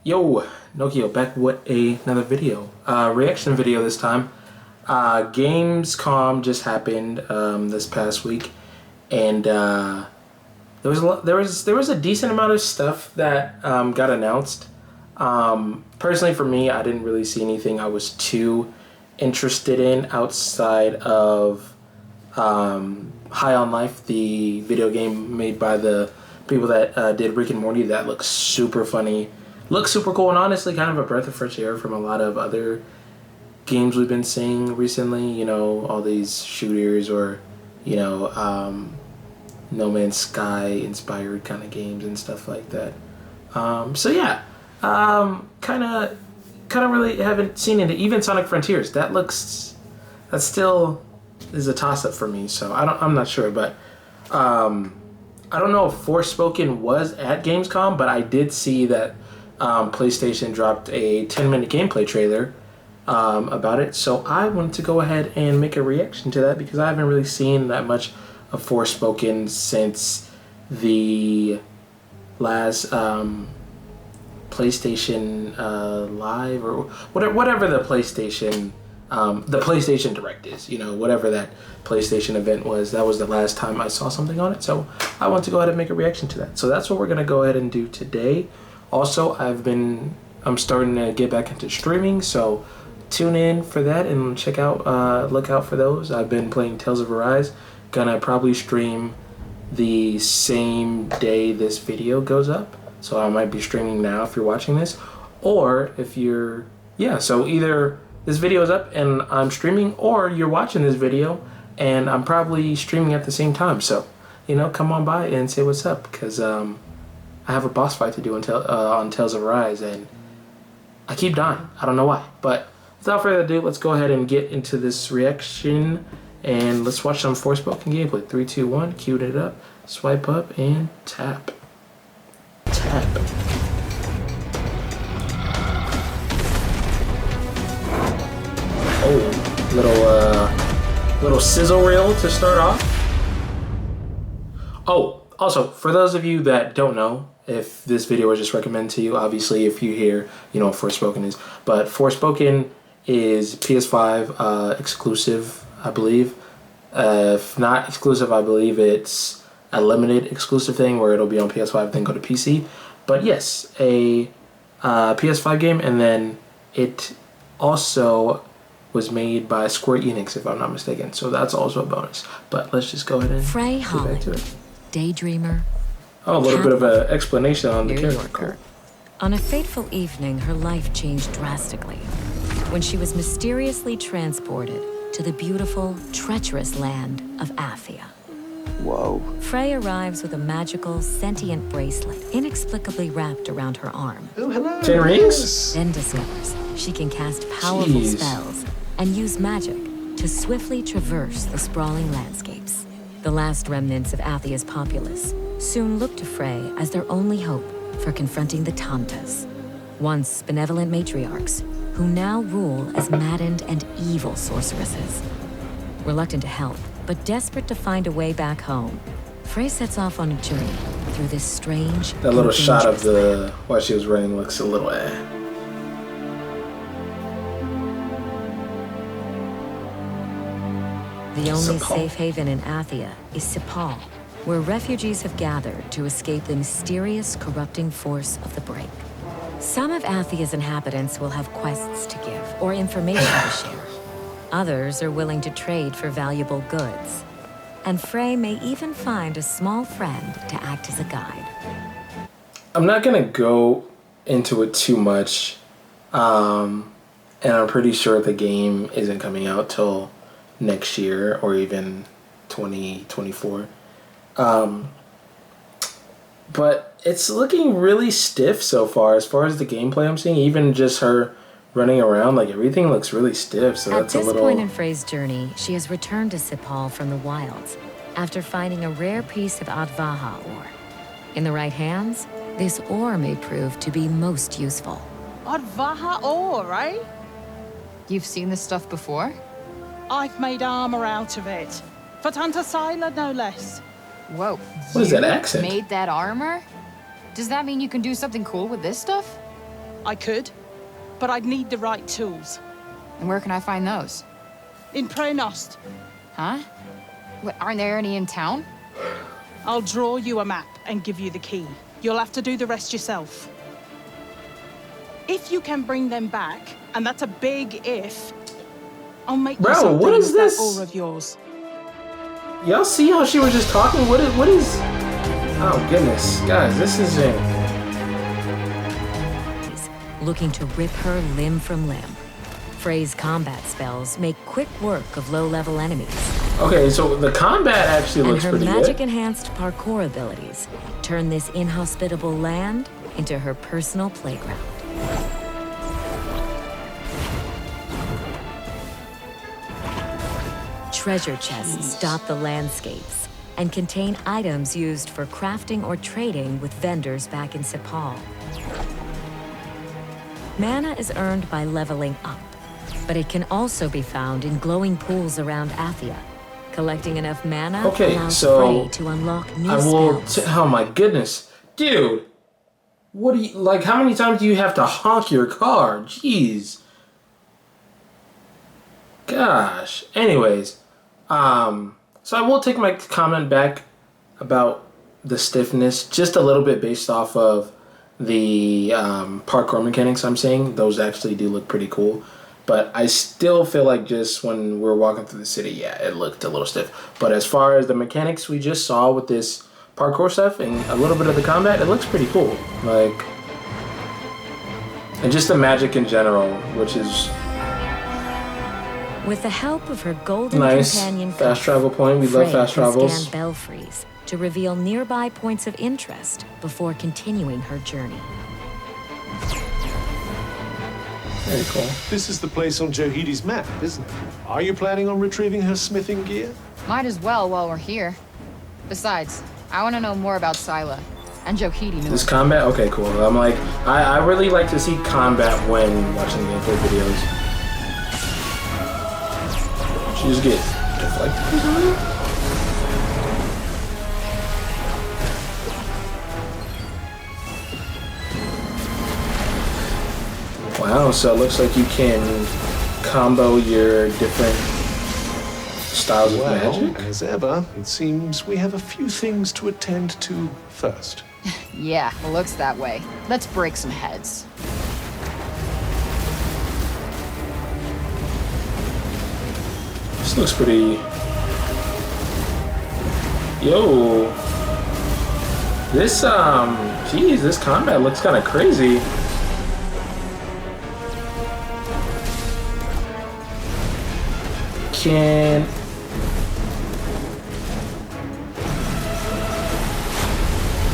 Yo, Nokiiyo back with another video. Reaction video this time. Gamescom just happened this past week, and there was a decent amount of stuff that got announced. Personally, for me, I didn't really see anything I was too interested in outside of High on Life, the video game made by the people that did Rick and Morty. That looks super funny. Looks super cool, and honestly kind of a breath of fresh air from a lot of other games we've been seeing recently. You know, all these shooters or, you know, No Man's Sky inspired kind of games and stuff like that. So yeah, kind of really haven't seen it. Even Sonic Frontiers, that still is a toss up for me. So I'm not sure, but I don't know if Forspoken was at Gamescom, but I did see that PlayStation dropped a 10-minute gameplay trailer about it. So I wanted to go ahead and make a reaction to that because I haven't really seen that much of Forspoken since the last PlayStation Live or whatever the PlayStation Direct is. You know, whatever that PlayStation event was, that was the last time I saw something on it. So I want to go ahead and make a reaction to that. So that's what we're gonna go ahead and do today. Also, I'm starting to get back into streaming, so tune in for that and check out, look out for those. I've been playing Tales of Arise. Gonna probably stream the same day this video goes up, so I might be streaming now if you're watching this, or if you're, yeah, so either this video is up and I'm streaming, or you're watching this video and I'm probably streaming at the same time. So, you know, come on by and say what's up, because I have a boss fight to do on Tales of Arise, and I keep dying. I don't know why. But without further ado, let's go ahead and get into this reaction, and let's watch some Forspoken gameplay. 3, 2, 1, cue it up, swipe up, and tap. Tap. Oh, little sizzle reel to start off. Oh, also, for those of you that don't know, if this video was just recommended to you, obviously if you hear, you know what Forspoken is, but Forspoken is PS5 exclusive, I believe. If not exclusive, I believe it's a limited exclusive thing where it'll be on PS5 then go to PC. But yes, a PS5 game, and then it also was made by Sqaure Enix, if I'm not mistaken. So that's also a bonus. But let's just go ahead and get back to it. Daydreamer. Oh, a little bit of an explanation on the character. Cool. On a fateful evening, her life changed drastically when she was mysteriously transported to the beautiful, treacherous land of Athia. Whoa. Frey arrives with a magical, sentient bracelet inexplicably wrapped around her arm. Oh, hello. 10 rings? Then discovers she can cast powerful spells and use magic to swiftly traverse the sprawling landscapes. The last remnants of Athia's populace soon look to Frey as their only hope for confronting the Tantas, once benevolent matriarchs who now rule as maddened and evil sorceresses. Reluctant to help, but desperate to find a way back home, Frey sets off on a journey through this strange, that little shot of the while she was running looks a little The only safe haven in Athia is Sepal, where refugees have gathered to escape the mysterious, corrupting force of the Break. Some of Athia's inhabitants will have quests to give or information to share. Others are willing to trade for valuable goods. And Frey may even find a small friend to act as a guide. I'm not gonna go into it too much, and I'm pretty sure the game isn't coming out till next year or even 2024. But it's looking really stiff so far as the gameplay I'm seeing. Even just her running around, like everything looks really stiff. So that's a little. At this point in Frey's journey, she has returned to Sepal from the wilds after finding a rare piece of Advaha ore. In the right hands, this ore may prove to be most useful. Advaha ore, right? You've seen this stuff before? I've made armor out of it. For Tanta Sila, no less. Whoa. What is that accent? Made that armor? Does that mean you can do something cool with this stuff? I could, but I'd need the right tools. And where can I find those? In Prenost, Huh? What, aren't there any in town? I'll draw you a map and give you the key. You'll have to do the rest yourself. If you can bring them back, and that's a big if, I'll make you Bro, something what is with this? that aura of yours. Y'all see how she was just talking? What is... Oh, goodness. Guys, this is it. Looking to rip her limb from limb. Frey's combat spells make quick work of low-level enemies. Okay, so the combat actually And looks her pretty good. magic-enhanced parkour abilities turn this inhospitable land into her personal playground. Treasure chests dot the landscapes and contain items used for crafting or trading with vendors back in Sepal. Mana is earned by leveling up, but it can also be found in glowing pools around Athia. Collecting enough mana allows so Frey to unlock new I will. spells. Oh my goodness, dude! What do you like? How many times do you have to honk your car? Jeez. Gosh. Anyways, so I will take my comment back about the stiffness just a little bit based off of the parkour mechanics I'm seeing. Those actually do look pretty cool. But I still feel like just when we're walking through the city, yeah, it looked a little stiff. But as far as the mechanics we just saw with this parkour stuff and a little bit of the combat, it looks pretty cool. Like, and just the magic in general, which is With the help of her golden nice. companion Fast travel point. We Frey love fast can travels. scan belfries to reveal nearby points of interest before continuing her journey. Very cool. This is the place on Johidi's map, isn't it? Are you planning on retrieving her smithing gear? Might as well while we're here. Besides, I want to know more about Scylla and Johidi This North. combat? Okay, cool. I'm like, I really like to see combat when watching gameplay videos. She just get deflected or something? Wow, so it looks like you can combo your different styles of magic. As ever, it seems we have a few things to attend to first. Yeah, it looks that way. Let's break some heads. This looks pretty... Yo. This, geez, this combat looks kind of crazy.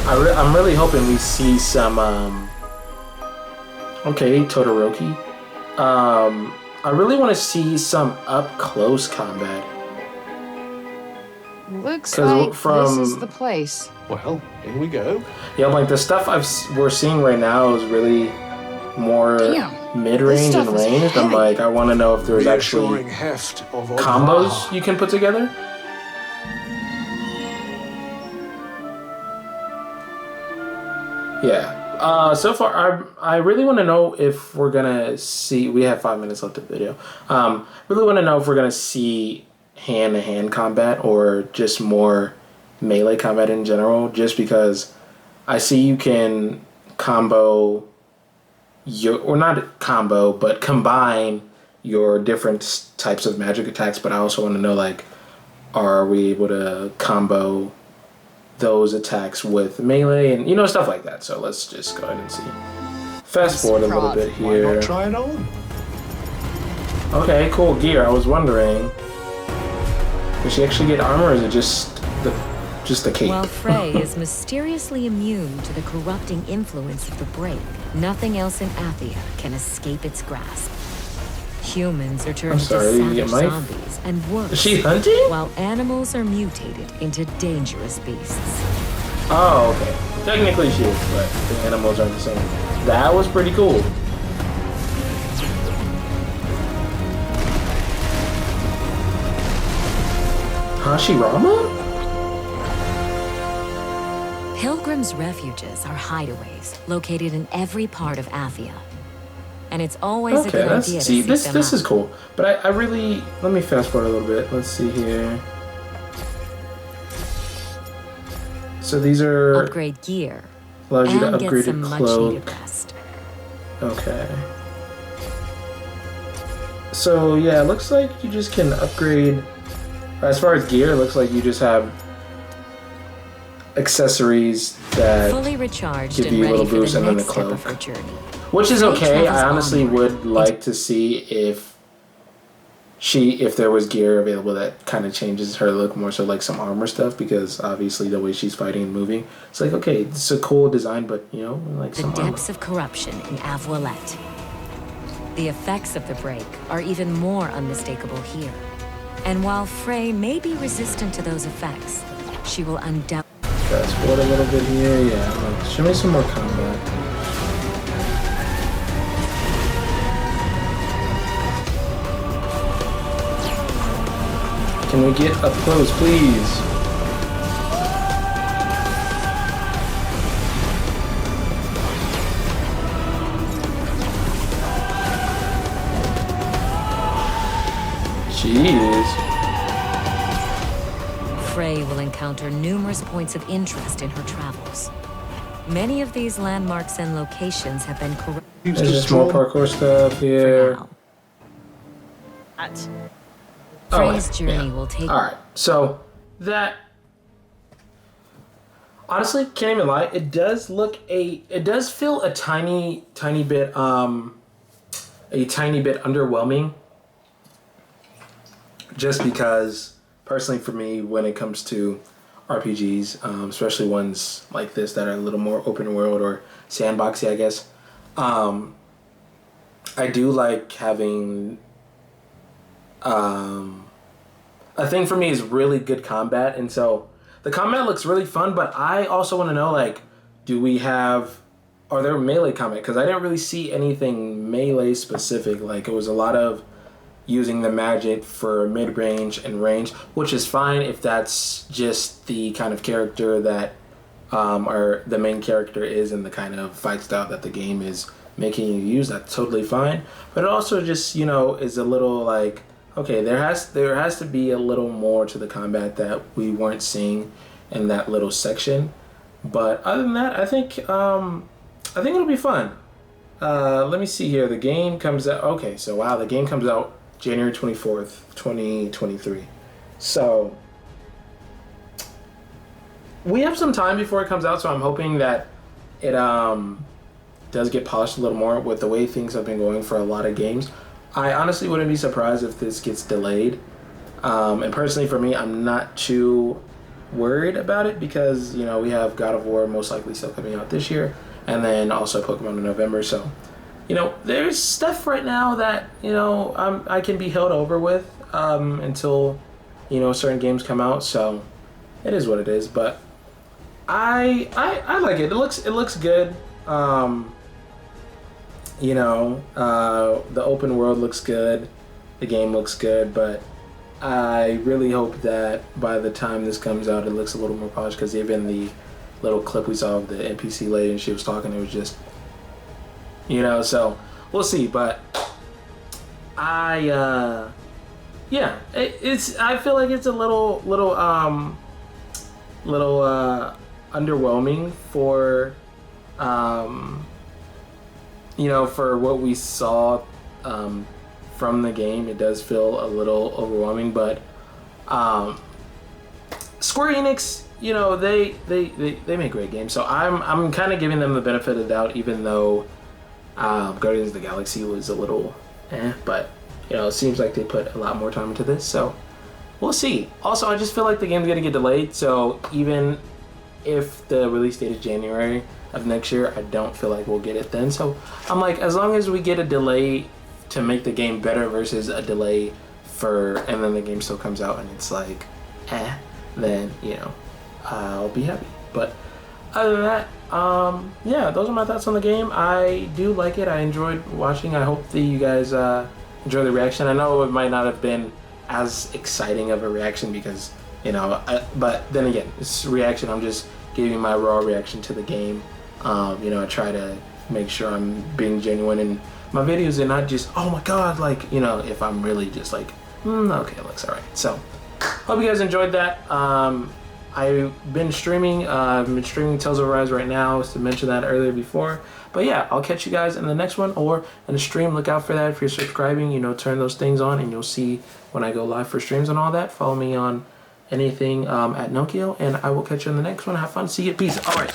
I'm really hoping we see some, okay, Todoroki. I really want to see some up-close combat. Looks 'Cause like from- this is the place. Well, in we go. Yeah, like the stuff we're seeing right now is really more Damn, mid-range this stuff and is ranged. I'm heavy. like, I want to know if there's actually Reassuring heft of combos you can put together. Yeah. So far, I really want to know if we're gonna see. We have 5 minutes left of the video. Really want to know if we're gonna see hand-to-hand combat or just more melee combat in general. Just because I see you can combo your, or not combo, but combine your different types of magic attacks. But I also want to know, like, are we able to combo those attacks with melee and, you know, stuff like that. So let's just go ahead and see. Fast forward a little bit Why here. not try it on? Okay, cool gear. I was wondering, does she actually get armor, or is it just the cape? While Frey is mysteriously immune to the corrupting influence of the break, nothing else in Athia can escape its grasp. Humans are turned sorry, into savage am I- zombies and worse, Is she hunting? while animals are mutated into dangerous beasts. Oh, okay. Technically she is, but the animals aren't the same. That was pretty cool. Hashirama? Pilgrims' refuges are hideaways located in every part of Athia. and it's always a Okay, good idea to seek them this out. is cool. But I really, let me fast forward a little bit. Let's see here. So these are Upgrade gear allows you to and get upgrade some your much-needed cloak. rest. Okay. So yeah, it looks like you just can upgrade. As far as gear, it looks like you just have accessories that Fully recharged give and you a ready little for boost the and then the next step of cloak. her journey. Which is Frey okay. travels I honestly onward would like to see if there was gear available that kind of changes her look more so like some armor stuff, because obviously the way she's fighting and moving, it's like, okay, it's a cool design, but you know, like The some armor. depths of corruption in Avoilette. The effects of the break are even more unmistakable here. And while Frey may be resistant to those effects, she will undoubtedly. Fast forward a little bit here. Yeah, like, show me some more combat. Can we get up close, please? Jeez. Frey will encounter numerous points of interest in her travels. Many of these landmarks and locations have been corrupted Keeps There's just more destroying. parkour stuff for here. now. At Frey's wait, journey yeah. will take. All right, so that honestly can't even lie. It does feel a tiny bit underwhelming. Just because, personally, for me, when it comes to RPGs, especially ones like this that are a little more open world or sandboxy, I guess, I do like having. A thing for me is really good combat, and so the combat looks really fun. But I also want to know, like, are there melee combat? Because I didn't really see anything melee specific. Like, it was a lot of using the magic for mid-range and range, which is fine if that's just the kind of character that or the main character is and the kind of fight style that the game is making you use. That's totally fine. But it also just, you know, is a little like, okay, there has to be a little more to the combat that we weren't seeing in that little section. But other than that, I think it'll be fun. Let me see here. The game comes out. Okay, so wow, the game comes out January 24th, 2023. So we have some time before it comes out, so I'm hoping that it does get polished a little more with the way things have been going for a lot of games. I honestly wouldn't be surprised if this gets delayed. And personally for me, I'm not too worried about it because, you know, we have God of War most likely still coming out this year, and then also Pokemon in November. So, you know, there's stuff right now that, you know, I can be held over with until, you know, certain games come out. So it is what it is. But I like it. It looks good. You know, the open world looks good. The game looks good, but I really hope that by the time this comes out, it looks a little more polished, because even the little clip we saw of the NPC lady and she was talking, it was just, you know, so we'll see. But I feel like it's a little underwhelming for you know, for what we saw from the game. It does feel a little overwhelming, but Sqaure Enix, you know, they make great games, so I'm kind of giving them the benefit of the doubt, even though Guardians of the Galaxy was a little but you know, it seems like they put a lot more time into this, so we'll see. Also, I just feel like the game's gonna get delayed, so even if the release date is January of next year, I don't feel like we'll get it then. So I'm like, as long as we get a delay to make the game better versus a delay and then the game still comes out and it's like, then, you know, I'll be happy. But other than that, yeah, those are my thoughts on the game. I do like it. I enjoyed watching. I hope that you guys enjoy the reaction. I know it might not have been as exciting of a reaction because, you know, but then again, it's reaction. I'm just giving my raw reaction to the game. You know, I try to make sure I'm being genuine in my videos and not just, oh my god, like, you know, if I'm really just like, okay, it looks alright. So, hope you guys enjoyed that. I've been streaming Tales of Arise right now, to mention that earlier before. But yeah, I'll catch you guys in the next one or in the stream. Look out for that. If you're subscribing, you know, turn those things on and you'll see when I go live for streams and all that. Follow me on anything at Nokiiyo, and I will catch you in the next one. Have fun. See you. Peace. All right.